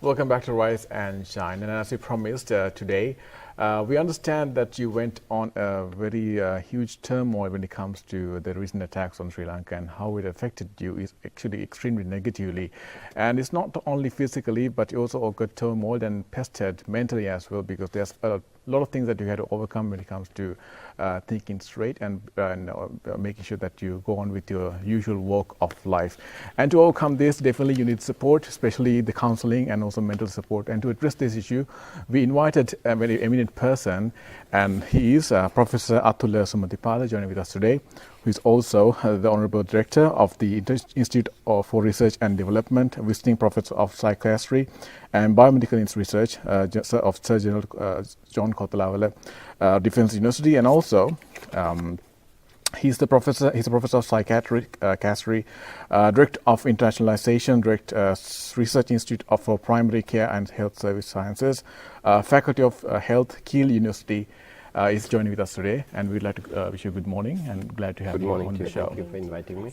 Welcome back to Rise and Shine. And as we promised today, we understand that you went on a very huge turmoil when it comes to the recent attacks on Sri Lanka, and how it affected you is actually extremely negatively. And it's not only physically, but you also got turmoil and pestered mentally as well, because there's a lot of things that you had to overcome when it comes to thinking straight and making sure that you go on with your usual walk of life. And to overcome this, definitely you need support, especially the counseling and also mental support. And to address this issue, we invited a very eminent person, and he is Professor Athula Sumathipala, joining with us today, who is also the Honorable Director of the Institute for Research and Development, visiting Professor of Psychiatry and Biomedical Research of Sir General John Kotalawala Defence University, and also he's a professor of psychiatry, Director of Internationalization, Director Research Institute for Primary Care and Health Service Sciences, Faculty of Health, Keele University. Is joining with us today, and we'd like to wish you good morning and glad to have you on the show. Thank you for inviting me.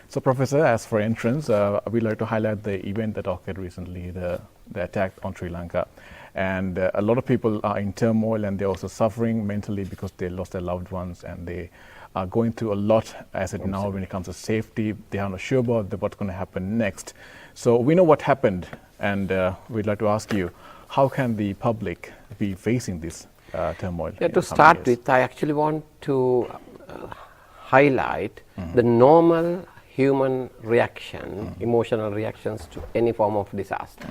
So, Professor, as for entrance, we'd like to highlight the event that occurred recently, the attack on Sri Lanka. And a lot of people are in turmoil, and they're also suffering mentally because they lost their loved ones, and they are going through a lot as it now when it comes to safety. They are not sure about what's going to happen next. So we know what happened, and we'd like to ask you, how can the public be facing this turmoil? Yeah, to start with, I actually want to highlight the normal human reaction, emotional reactions to any form of disaster.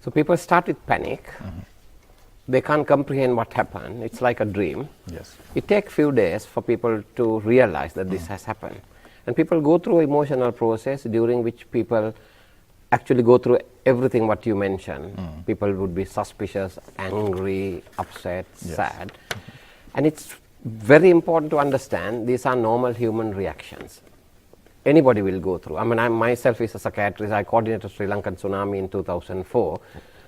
So people start with panic. They can't comprehend what happened. It's like a dream. Yes. It takes few days for people to realize that this has happened. And people go through emotional process during which people actually go through everything what you mentioned. People would be suspicious, angry, upset, sad. And it's very important to understand these are normal human reactions. Anybody will go through. I mean, I myself is a psychiatrist. I coordinated Sri Lankan tsunami in 2004.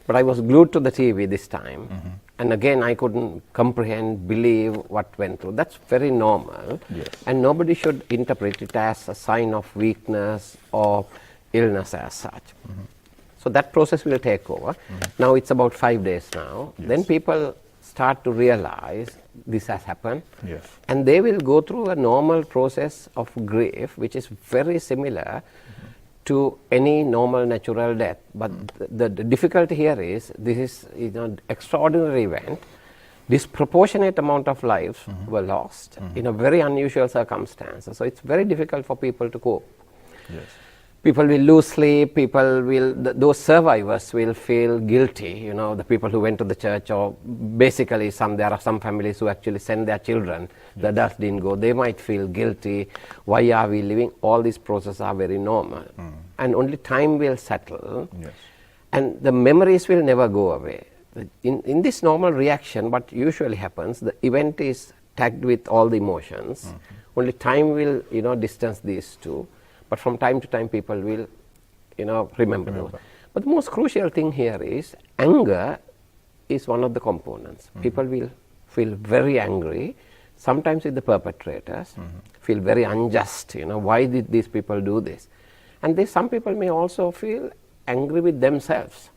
But I was glued to the TV this time. And again, I couldn't comprehend, believe what went through. That's very normal. Yes. And nobody should interpret it as a sign of weakness or illness as such. So that process will take over. Now it's about 5 days now. Yes. Then people start to realize this has happened. Yes. And they will go through a normal process of grief, which is very similar to any normal natural death. But the difficulty here is, this is extraordinary event. Disproportionate amount of lives were lost in a very unusual circumstances. So it's very difficult for people to cope. Yes. People will lose sleep, people will, those survivors will feel guilty, the people who went to the church, or basically there are some families who actually send their children, the adults didn't go, they might feel guilty, why are we living? All these processes are very normal. And only time will settle, and the memories will never go away. In this normal reaction, what usually happens, the event is tagged with all the emotions, only time will, distance these two. But from time to time, people will, remember those. But the most crucial thing here is anger is one of the components. People will feel very angry, sometimes with the perpetrators, feel very unjust, why did these people do this? And some people may also feel angry with themselves.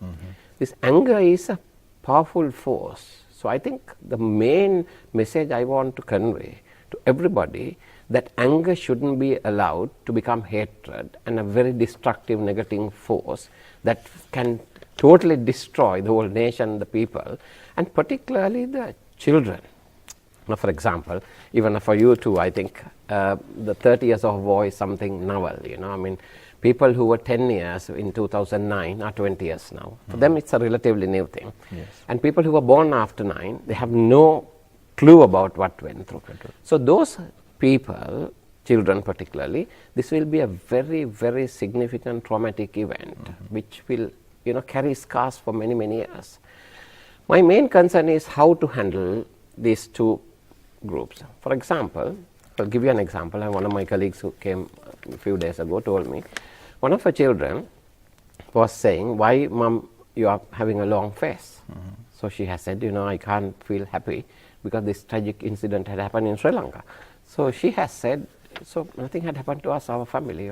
This anger is a powerful force. So I think the main message I want to convey to everybody, that anger shouldn't be allowed to become hatred and a very destructive negative force that can totally destroy the whole nation, the people, and particularly the children. Now, for example, even for you too, I think the 30 years of war is something novel, I mean, people who were 10 years in 2009 are 20 years now. For them, it's a relatively new thing. Yes. And people who were born after 9, they have no clue about what went through. So those people, children particularly, this will be a very, very significant traumatic event, which will, carry scars for many, many years. My main concern is how to handle these two groups. For example, I'll give you an example. One of my colleagues who came a few days ago told me, one of her children was saying, why, Mom, you are having a long face? So she has said, I can't feel happy because this tragic incident had happened in Sri Lanka. So she has said, so nothing had happened to us, our family.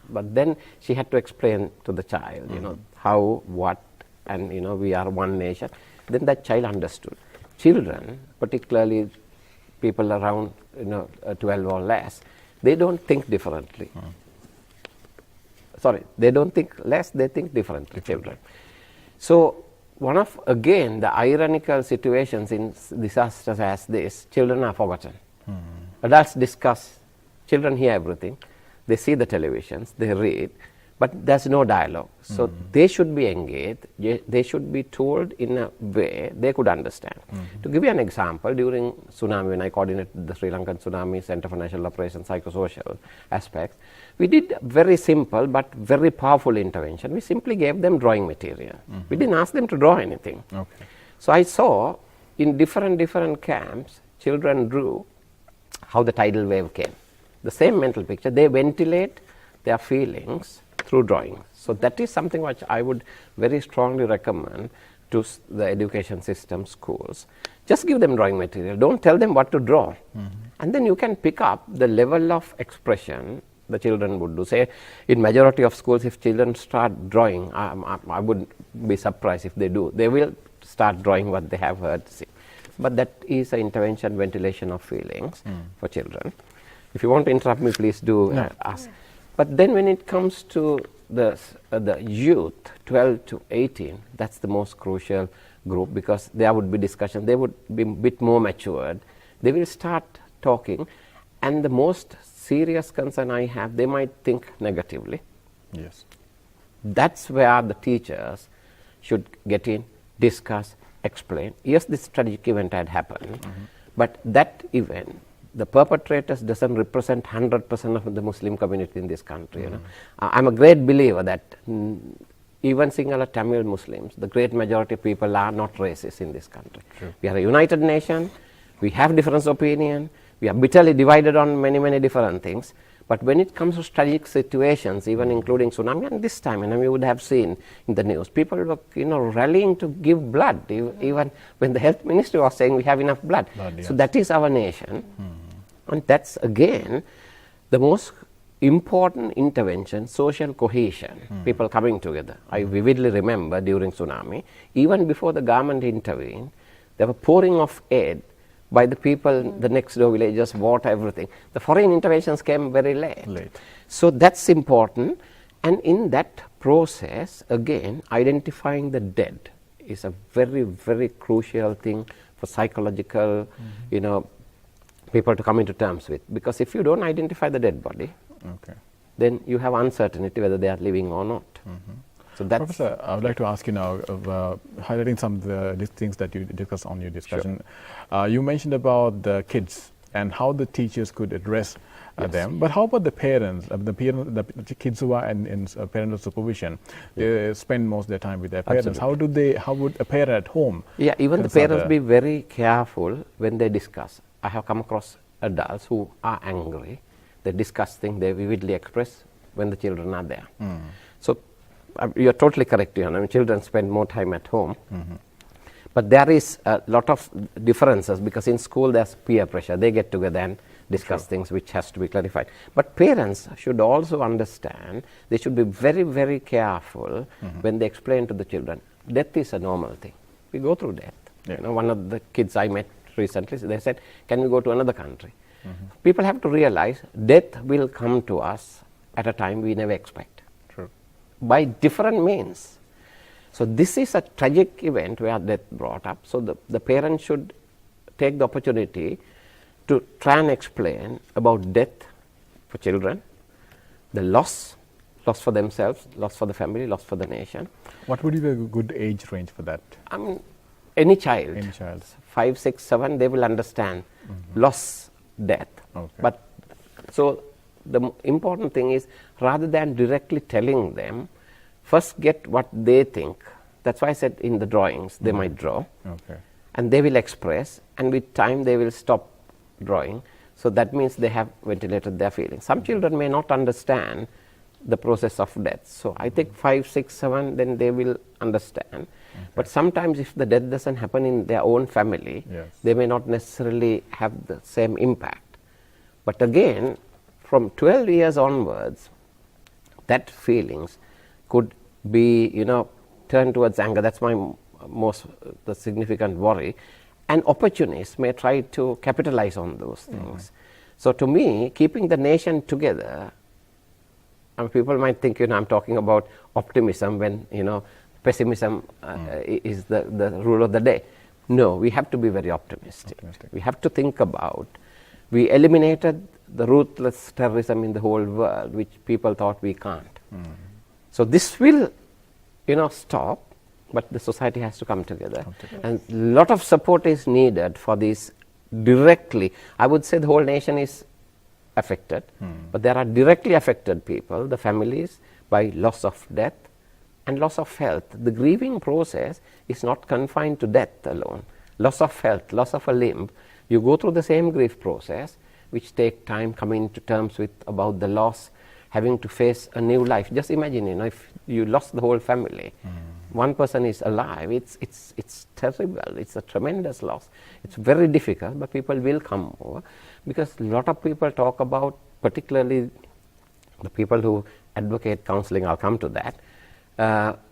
But then she had to explain to the child, how, what and we are one nation, then that child understood. Children, particularly people around 12 or less, they don't think differently. Sorry, they don't think less, they think differently, children. So one of, again, the ironical situations in disasters as this, children are forgotten. Adults discuss, children hear everything, they see the televisions, they read, but there's no dialogue. So they should be engaged, they should be told in a way they could understand. To give you an example, during tsunami, when I coordinated the Sri Lankan Tsunami Center for National Operations Psychosocial aspects, we did very simple but very powerful intervention. We simply gave them drawing material. We didn't ask them to draw anything. Okay. So I saw in different camps, children drew how the tidal wave came. The same mental picture, they ventilate their feelings through drawing. So that is something which I would very strongly recommend to the education system, schools. Just give them drawing material. Don't tell them what to draw. And then you can pick up the level of expression the children would do. Say, in majority of schools, if children start drawing, I wouldn't be surprised if they do. They will start drawing what they have heard. See. But that is an intervention, ventilation of feelings for children. If you want to interrupt me, please do ask. But then when it comes to the youth, 12 to 18, that's the most crucial group, because there would be discussion. They would be a bit more matured. They will start talking, and the most serious concern I have, they might think negatively. Yes. That's where the teachers should get in, discuss, explain. Yes, this tragic event had happened, but that event, the perpetrators doesn't represent 100% of the Muslim community in this country. I'm a great believer that even Sinhala Tamil Muslims, the great majority of people are not racist in this country. True. We are a united nation, we have different opinion, we are bitterly divided on many different things. But when it comes to tragic situations, even including tsunami, and this time, we would have seen in the news, people were, rallying to give blood, even when the health minister was saying we have enough blood. Yes. So that is our nation. And that's, again, the most important intervention, social cohesion, people coming together. I vividly remember during tsunami, even before the government intervened, there were pouring of aid by the people, the next door villages, water, everything. The foreign interventions came very late. So that's important. And in that process, again, identifying the dead is a very crucial thing for psychological, people to come into terms with. Because if you don't identify the dead body, then you have uncertainty whether they are living or not. So that's Professor, I would like to ask you now, highlighting some of these things that you discussed on your discussion. You mentioned about the kids and how the teachers could address them. But how about the parents? The kids who are in parental supervision, they spend most of their time with their parents. Absolutely. How would a parent at home? Yeah, even the parents be very careful when they discuss. I have come across adults who are angry. They discuss things, they vividly express when the children are there. So you're totally correct. Children spend more time at home. But there is a lot of differences, because in school there's peer pressure. They get together and discuss things which has to be clarified. But parents should also understand, they should be very careful when they explain to the children, death is a normal thing. We go through death. One of the kids I met recently, they said, can we go to another country? People have to realize death will come to us at a time we never expect. By different means. So this is a tragic event where death brought up. So the parents should take the opportunity to try and explain about death for children, the loss for themselves, loss for the family, loss for the nation. What would be a good age range for that? Any child. 5, 6, 7, they will understand loss, death. But so the important thing is, rather than directly telling them, first get what they think. That's why I said in the drawings, they might draw. And they will express, and with time they will stop drawing. So that means they have ventilated their feelings. Some children may not understand the process of death. So I think 5, 6, 7, then they will understand. But sometimes if the death doesn't happen in their own family, they may not necessarily have the same impact. But again, from 12 years onwards, that feelings could be, turn towards anger. That's my the significant worry. And opportunists may try to capitalize on those things. So to me, keeping the nation together, and people might think, I'm talking about optimism when, pessimism is the rule of the day. No, we have to be very optimistic. We have to think about, we eliminated the ruthless terrorism in the whole world, which people thought we can't. So this will, stop, but the society has to come together. And a lot of support is needed for this directly. I would say the whole nation is affected, but there are directly affected people, the families, by loss of death and loss of health. The grieving process is not confined to death alone. Loss of health, loss of a limb, you go through the same grief process, which take time coming to terms with about the loss, having to face a new life. Just imagine, if you lost the whole family, one person is alive, it's terrible, it's a tremendous loss. It's very difficult, but people will come over, because a lot of people talk about, particularly the people who advocate counseling, I'll come to that,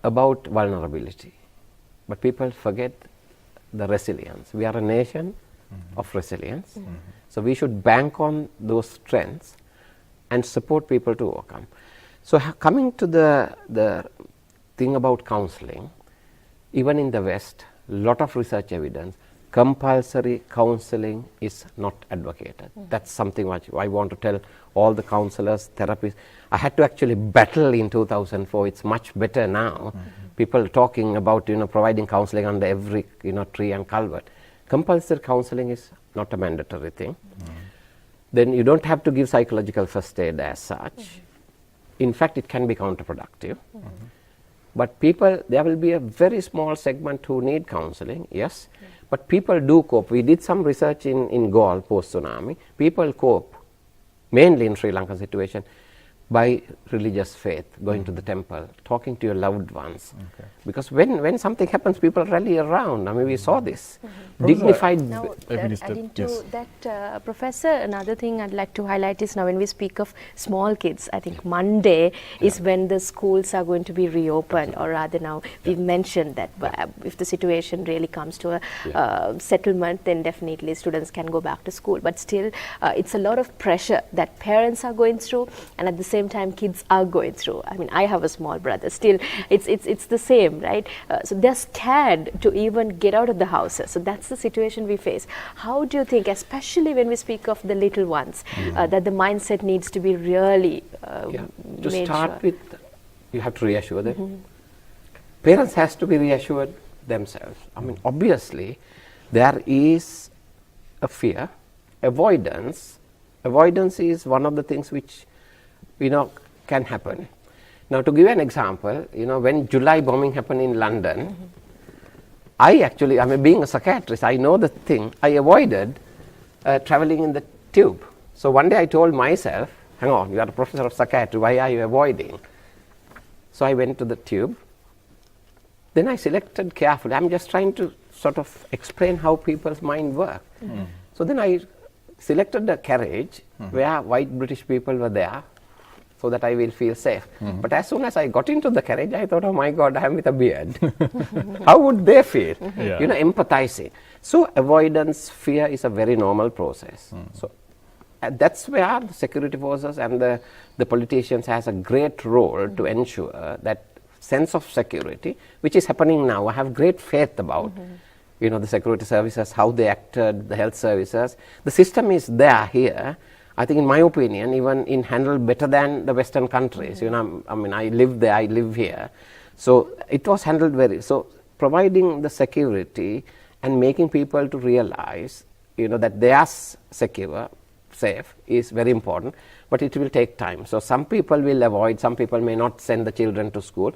about vulnerability. But people forget the resilience. We are a nation of resilience, so we should bank on those strengths and support people to overcome. So coming to the thing about counseling, even in the West, lot of research evidence, compulsory counseling is not advocated. That's something which I want to tell all the counselors, therapists. I had to actually battle in 2004. It's much better now. People talking about providing counseling under every tree and culvert. Compulsory counseling is not a mandatory thing. Then you don't have to give psychological first aid as such. In fact, it can be counterproductive. But people, there will be a very small segment who need counseling, yes. But people do cope. We did some research in Galle post-tsunami. People cope, mainly in Sri Lankan situation, by religious faith, going to the temple, talking to your loved ones. Because when something happens, people rally around. I mean, we saw this. Dignified. Now, adding to that, Professor, another thing I'd like to highlight is now when we speak of small kids, I think Monday is when the schools are going to be reopened, or rather now we've mentioned that if the situation really comes to a settlement, then definitely students can go back to school. But still, it's a lot of pressure that parents are going through, and at the same time kids are going through. I mean, I have a small brother. Still, it's the same, right? So they're scared to even get out of the houses. So that's the situation we face. How do you think, especially when we speak of the little ones, that the mindset needs to be really to start with, you have to reassure them. Parents has to be reassured themselves. I mean, obviously, there is a fear, avoidance. Avoidance is one of the things which can happen. Now, to give an example, when July bombing happened in London, being a psychiatrist, I know the thing. I avoided traveling in the tube. So one day I told myself, hang on, you are a professor of psychiatry, why are you avoiding? So I went to the tube. Then I selected carefully. I'm just trying to sort of explain how people's mind work. So then I selected a carriage where white British people were there, so that I will feel safe. But as soon as I got into the carriage, I thought, oh my God, I am with a beard. How would they feel? Empathizing. So avoidance, fear is a very normal process. So that's where the security forces and the politicians has a great role to ensure that sense of security, which is happening now. I have great faith about the security services, how they acted, the health services. The system is there here. I think, in my opinion, even handled better than the Western countries. I live there, I live here. So it was handled so providing the security and making people to realize, that they are secure, safe is very important, but it will take time. So some people will avoid, some people may not send the children to school.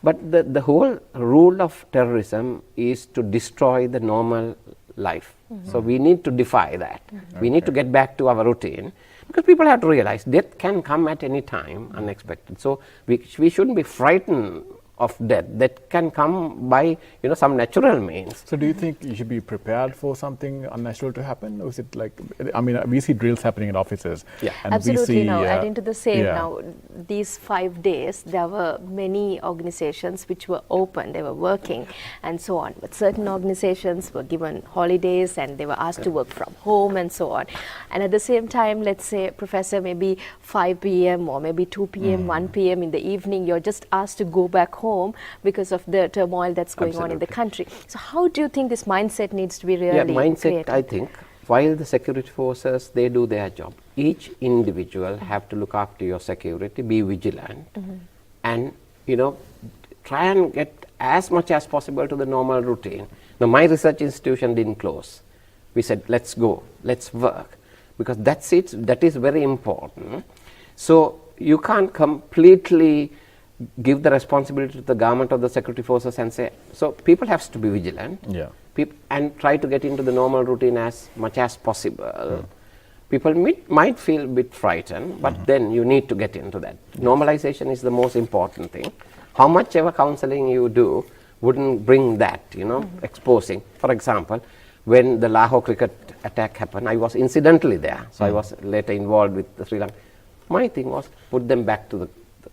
But the whole rule of terrorism is to destroy the normal life. So we need to defy that. We need to get back to our routine, because people have to realize death can come at any time, unexpected. So we shouldn't be frightened of death that can come by some natural means. So do you think you should be prepared for something unnatural to happen? Or is it like, I mean, we see drills happening in offices. Yeah. And Absolutely. we see, Now, adding to the same, yeah. now these 5 days, there were many organizations which were open, they were working and so on. But certain organizations were given holidays and they were asked to work from home and so on. And at the same time, let's say, Professor, maybe 5 p.m. or maybe 2 p.m., 1 p.m. in the evening, you're just asked to go back home because of the turmoil that's going on in the country. So how do you think this mindset needs to be really mindset, created? I think, while the security forces, they do their job, each individual have to look after your security, be vigilant, and, try and get as much as possible to the normal routine. Now, my research institution didn't close. We said, let's go, let's work, because that's it, that is very important. So you can't completely give the responsibility to the government or the security forces and say, so people have to be vigilant, and try to get into the normal routine as much as possible. People might feel a bit frightened, but then you need to get into that. Normalization is the most important thing. How much ever counseling you do wouldn't bring that, exposing. For example, when the Lahore cricket attack happened, I was incidentally there, so I was later involved with the Sri Lanka. My thing was put them back to the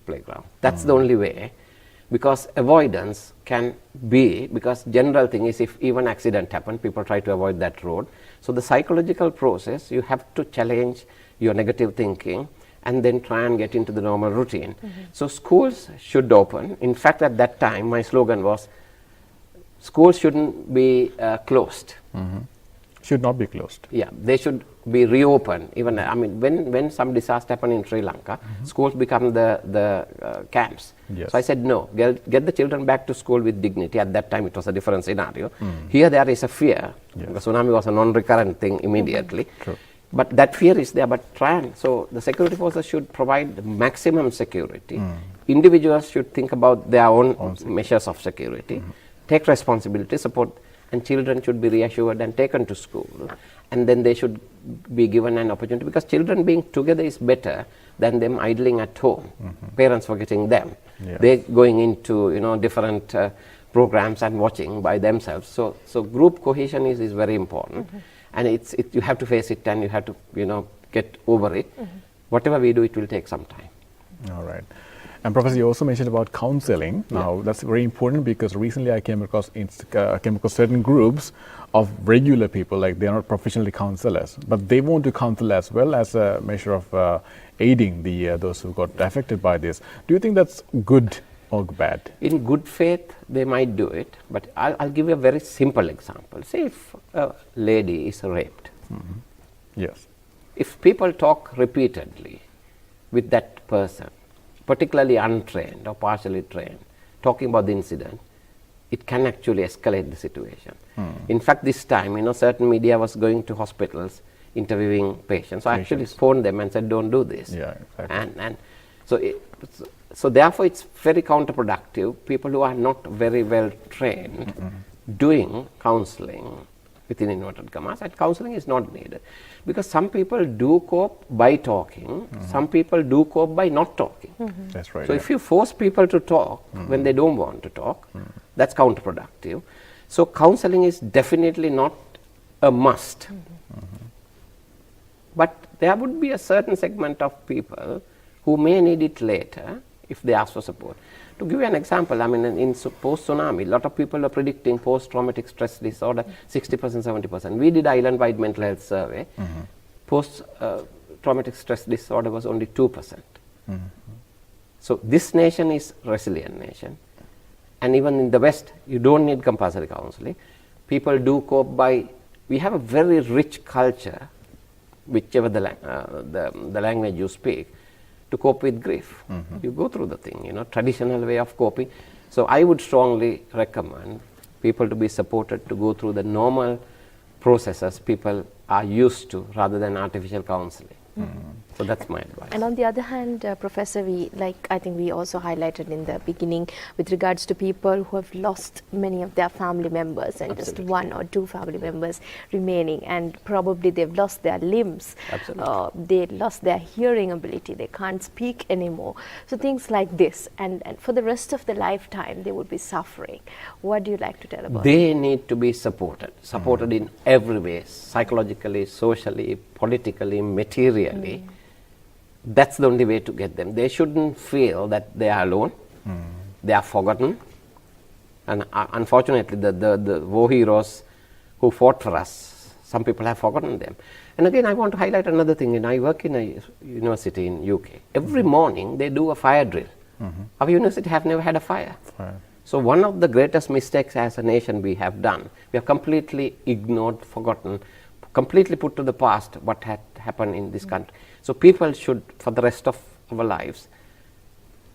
playground. That's the only way, because avoidance can be, because general thing is if even accident happen, people try to avoid that road. So the psychological process, you have to challenge your negative thinking and then try and get into the normal routine. So schools should open. In fact, at that time, my slogan was, schools shouldn't be closed. Should not be closed. Yeah, they should be reopened. Even, I mean, when some disaster happened in Sri Lanka, schools become the camps. Yes. So I said, no, get the children back to school with dignity. At that time, it was a different scenario. Here, there is a fear. Yes. The tsunami was a non-recurrent thing immediately. True. But that fear is there, but try and, so the security forces should provide maximum security. Individuals should think about their own measures of security, take responsibility, support, and children should be reassured and taken to school, and then they should be given an opportunity, because children being together is better than them idling at home, parents forgetting them. Yes. They're going into different programs and watching by themselves. So group cohesion is very important, and you have to face it and you have to get over it. Whatever we do, it will take some time. All right. And Professor, you also mentioned about counseling. Now, that's very important, because recently I came across certain groups of regular people, like they are not professionally counselors, but they want to counsel as well as a measure of aiding those who got affected by this. Do you think that's good or bad? In good faith, they might do it, but I'll give you a very simple example. Say if a lady is raped. Yes. If people talk repeatedly with that person, particularly untrained or partially trained, talking about the incident, it can actually escalate the situation. In fact, this time, certain media was going to hospitals, interviewing patients. So I actually phoned them and said, don't do this. Yeah, exactly. And so therefore, it's very counterproductive. People who are not very well trained doing counseling, within inverted commas, and counseling is not needed. Because some people do cope by talking, some people do cope by not talking. That's right. So if you force people to talk when they don't want to talk, that's counterproductive. So counseling is definitely not a must. But there would be a certain segment of people who may need it later if they ask for support. To give you an example, I mean, in post-tsunami, a lot of people are predicting post-traumatic stress disorder, 60%, 70%. We did island-wide mental health survey. Post-traumatic stress disorder was only 2%. So this nation is a resilient nation. And even in the West, you don't need compulsory counseling. People do cope by, we have a very rich culture, whichever the language you speak, to cope with grief. You go through the thing, traditional way of coping. So I would strongly recommend people to be supported to go through the normal processes people are used to, rather than artificial counseling. So that's my advice. And on the other hand, Professor, I think we also highlighted in the beginning with regards to people who have lost many of their family members and Absolutely. just one or two family members remaining, and probably they've lost their limbs. Absolutely. They lost their hearing ability. They can't speak anymore. So things like this, and for the rest of the lifetime, they would be suffering. What do you like to tell about They need to be supported in every way, psychologically, socially, politically, materially. That's the only way to get them. They shouldn't feel that they are alone, they are forgotten. And unfortunately, the war heroes who fought for us, some people have forgotten them. And again, I want to highlight another thing. I work in a university in UK. Every morning, they do a fire drill. Our university have never had a fire. So one of the greatest mistakes as a nation we have done, we have completely ignored, forgotten, completely put to the past what had happened in this country. So people should, for the rest of our lives,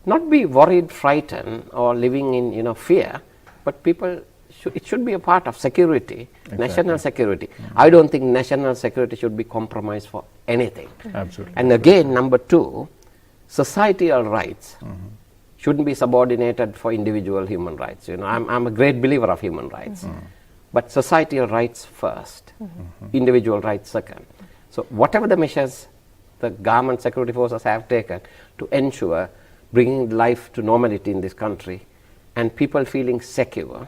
not be worried, frightened, or living in fear, but it should be a part of security, national security. I don't think national security should be compromised for anything. Absolutely. And again, number two, societal rights shouldn't be subordinated for individual human rights. I'm a great believer of human rights, but societal rights first, individual rights second. So whatever the measures the government security forces have taken to ensure bringing life to normality in this country and people feeling secure,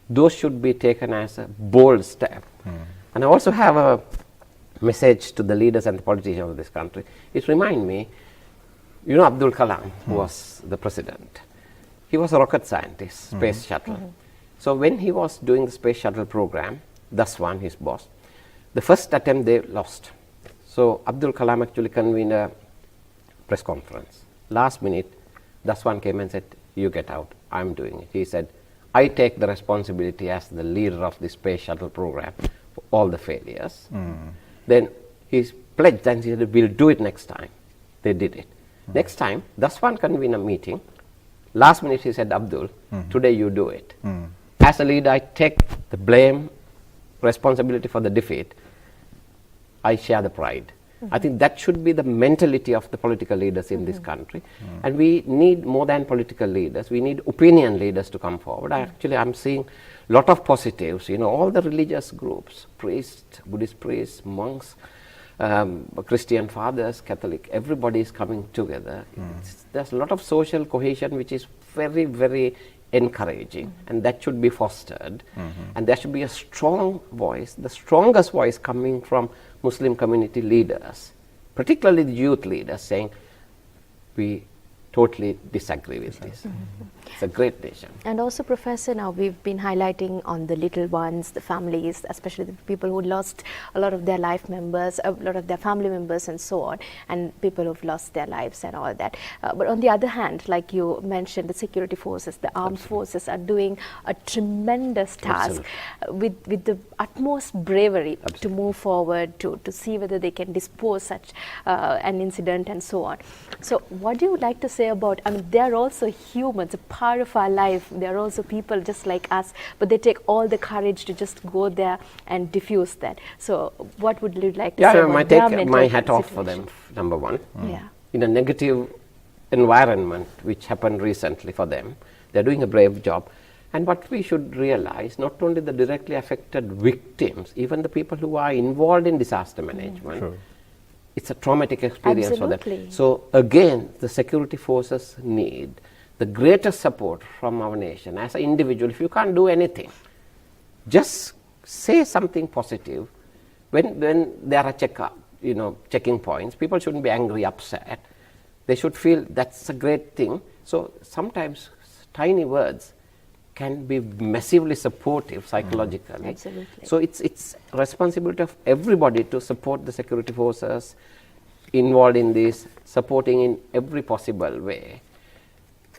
those should be taken as a bold step. And I also have a message to the leaders and the politicians of this country. It reminds me, Abdul Kalam was the president. He was a rocket scientist, space shuttle. So when he was doing the space shuttle program, Daswan, his boss, the first attempt they lost. So Abdul Kalam actually convened a press conference. Last minute, Daswan came and said, "You get out, I'm doing it." He said, "I take the responsibility as the leader of the space shuttle program for all the failures." Then he pledged and he said, "We'll do it next time." They did it. Next time, Daswan convened a meeting. Last minute he said, "Abdul, today you do it." As a leader, I take the blame, responsibility for the defeat. I share the pride. I think that should be the mentality of the political leaders in this country. And we need more than political leaders. We need opinion leaders to come forward. I'm seeing a lot of positives. All the religious groups, priests, Buddhist priests, monks, Christian fathers, Catholic, everybody is coming together. There's a lot of social cohesion which is very, very encouraging, and that should be fostered. And there should be a strong voice, the strongest voice coming from Muslim community leaders, particularly the youth leaders, saying, "We totally disagree with this." It's a great nation. And also, Professor, now we've been highlighting on the little ones, the families, especially the people who lost a lot of their life members, a lot of their family members and so on, and people who've lost their lives and all that. But on the other hand, like you mentioned, the security forces, the armed forces are doing a tremendous task with the utmost bravery to move forward, to see whether they can dispose such an incident and so on. So what do you like to say about, they're also humans, a part of our life. They're also people just like us, but they take all the courage to just go there and diffuse that. So what would you like to say about their mental my hat off situation? for them, number one. Yeah. In a negative environment, which happened recently for them, they're doing a brave job. And what we should realize, not only the directly affected victims, even the people who are involved in disaster management, it's a traumatic experience for them. So again, the security forces need the greatest support from our nation. As an individual, if you can't do anything, just say something positive. When there are checking points, people shouldn't be angry, upset. They should feel that's a great thing. So sometimes tiny words can be massively supportive psychologically. Absolutely. So it's responsibility of everybody to support the security forces involved in this, supporting in every possible way,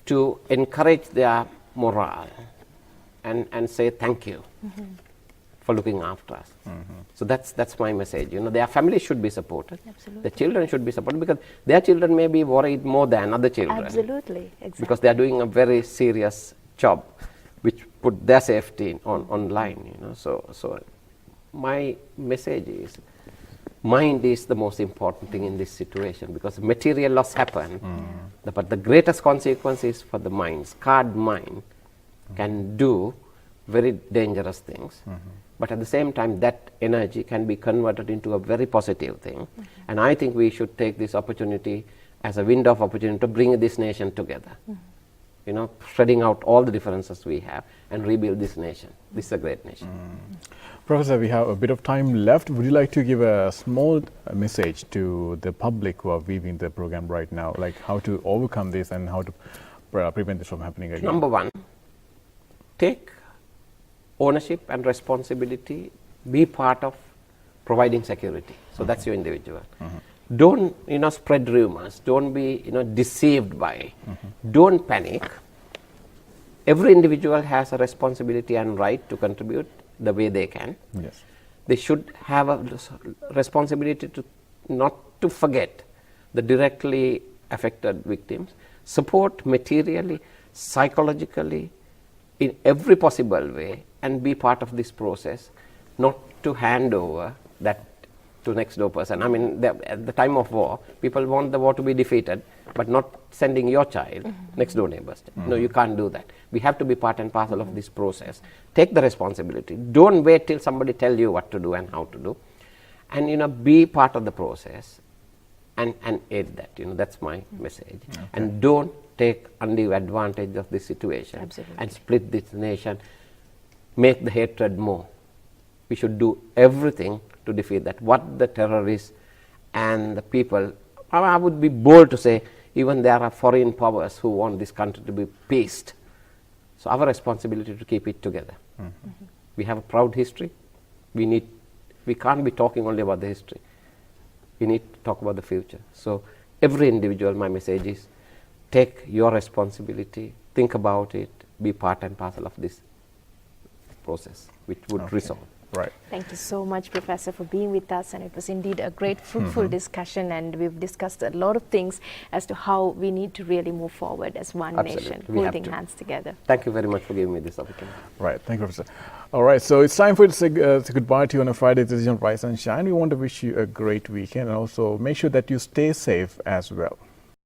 to encourage their morale and say thank you for looking after us. So that's my message. Their families should be supported. Absolutely. The children should be supported, because their children may be worried more than other children. Absolutely, exactly. Because they are doing a very serious job, which put their safety online. So my message is, mind is the most important thing in this situation, because material loss happen, but the greatest consequence is for the mind. Scarred mind can do very dangerous things, but at the same time that energy can be converted into a very positive thing. And I think we should take this opportunity as a window of opportunity to bring this nation together, you know, spreading out all the differences we have and rebuild this nation. This is a great nation. Professor, we have a bit of time left. Would you like to give a small message to the public who are viewing the program right now, like how to overcome this and how to prevent this from happening again? Number one, take ownership and responsibility, be part of providing security. So that's your individual. Don't, you know, spread rumors. Don't be, you know, deceived by. Don't panic. Every individual has a responsibility and right to contribute the way they can. Yes. They should have a responsibility to not to forget the directly affected victims. Support materially, psychologically, in every possible way, and be part of this process. Not to hand over that to next door person. I mean, at the time of war, people want the war to be defeated, but not sending your child next door neighbors. No, you can't do that. We have to be part and parcel of this process. Take the responsibility. Don't wait till somebody tell you what to do and how to do. And, you know, be part of the process and aid that. You know, that's my message. Okay. And don't take undue advantage of this situation. Absolutely. And split this nation, make the hatred more. We should do everything to defeat that. What the terrorists and the people, I would be bold to say, even there are foreign powers who want this country to be peaced. So our responsibility to keep it together. We have a proud history. We can't be talking only about the history. We need to talk about the future. So every individual, my message is, take your responsibility, think about it, be part and parcel of this process, which would resolve. Right. Thank you so much, Professor, for being with us, and it was indeed a great, fruitful discussion, and we've discussed a lot of things as to how we need to really move forward as one nation, holding hands together. Thank you very much for giving me this opportunity. Right. Thank you, Professor. All right. So it's time for you to say goodbye to you on a Friday. This is on Rise and Shine. We want to wish you a great weekend, and also make sure that you stay safe as well.